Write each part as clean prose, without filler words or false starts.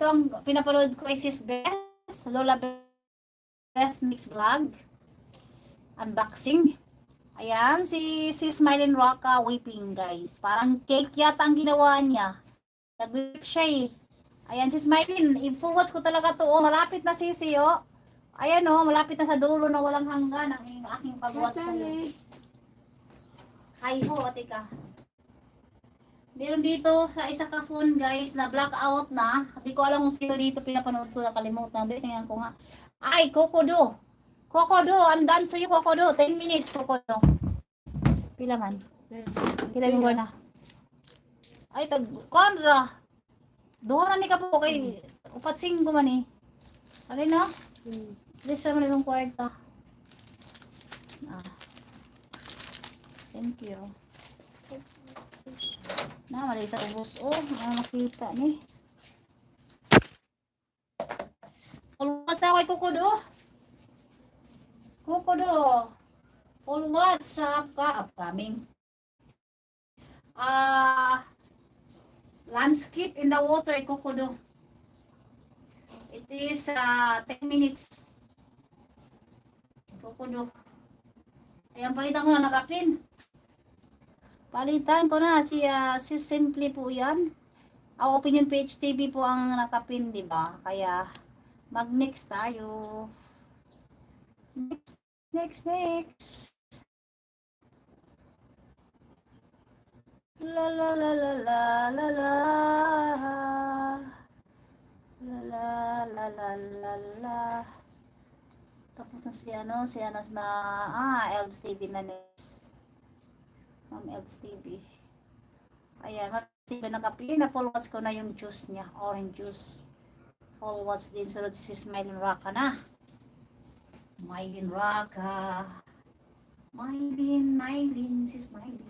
Ito ang pinapanood ko ay Sis Beth, Lola Beth Mix Vlog. Unboxing. Ayan, si Smiley Rocka whipping, guys. Parang cake yata ang ginawa niya. Nag-whip siya eh. Ayan, si Smiley, i-full watch ko talaga to. Oh, malapit na sisi, oh. Ayan, oh, malapit na sa dulo na walang hanggan ang aking pag-watch sa'yo. Hi ho, ate ka. Meron dito sa isa ka phone, guys, na blackout na. Hindi ko alam kung sino dito pinapanood ko, nakalimutan. Tingnan ko nga. Ay, Kokodo. Kokodo, I'm done to you, Kokodo. 10 minutes, Kokodo. Pila man? Pila mo na? Ay, konra. Duha na ni ka po kay upat singgo man eh. Ano na? Please naman yung kwarta. Ah. Thank you. Na, malay sa ubos. Oh, makita ni. Alwas na ako kay Kokodo. Kokodo. All WhatsApp ka upcoming. Landscape in the water, Kokodo. It is 10 minutes. Kokodo. Ayan, palitan ko na nakapin. Palitan ko na si Simply po yan. Opinion Page TV po ang nakapin, di ba? Kaya mag-next tayo. Next. La la la la la la la. La la la la la la. Tapos na si Elves TV na next. Ma'am Elves TV. Ayan, matibay na kape. Na-full watch ko na yung juice niya. Orange juice. Full watch din. Sunod si Smiley Rocka na. Smiley Rocka. Mylene. Si Smiley.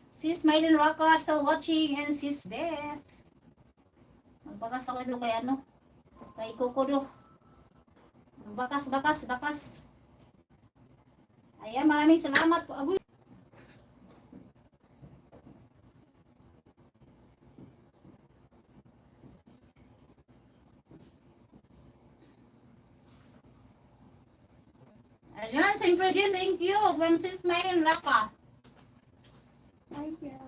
Si Smiley Rocka still watching. And sis Beth. Magbakas ako ito kay kay Kokodo. Bakas. Ayan, maraming salamat po. Agoy. Ayan, siyempre din, thank you. From Sis Myron Raka. Thank you.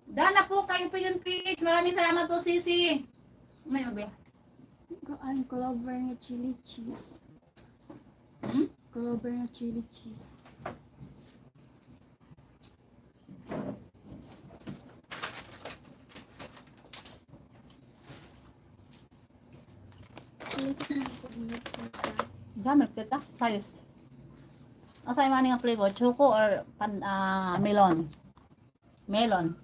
Dana po kayo po yung page. Maraming salamat po, Sisi. May mabiya. Ang Clover na chili cheese. Clover na chili cheese. Gamit kita. Sayos. Asa yung maning ang flavor? Choco or melon? Melon.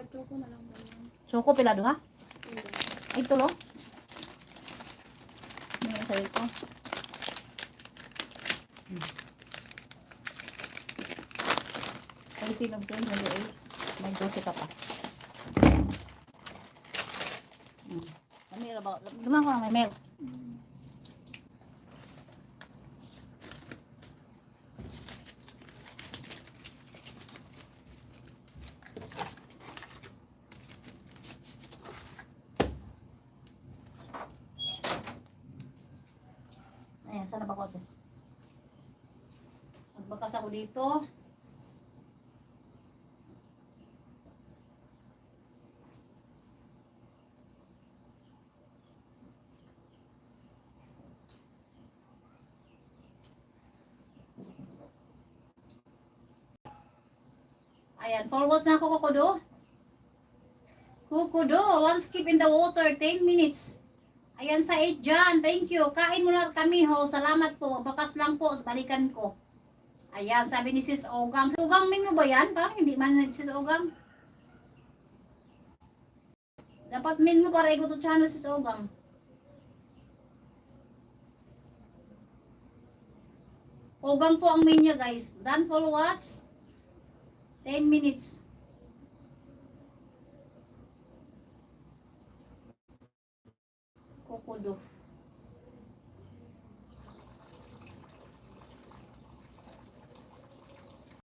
Choco na lang ba yun? Choco pila duha? Ay, tulo. May sa'yo ko. Ay, tinog ko. May 12 ka pa. May ba? Ganahan ko na may milk. Ayan, sana ba ko ito? Magbakas ako dito. Ayan, forwards na ako, Kokodo. Kokodo, landscape in the water, 10 minutes. Ayan sa 8 dyan, thank you. Kain muna kami ho, salamat po. Bakas lang po, balikan ko. Ayan, sabi ni Sis Ogang. Sis Ogang, menu ba yan? Parang hindi man Sis Ogang. Dapat menu para ikot to channel Sis Ogang. Ogang po ang menu guys. Done for watch. 10 minutes. Kokodo.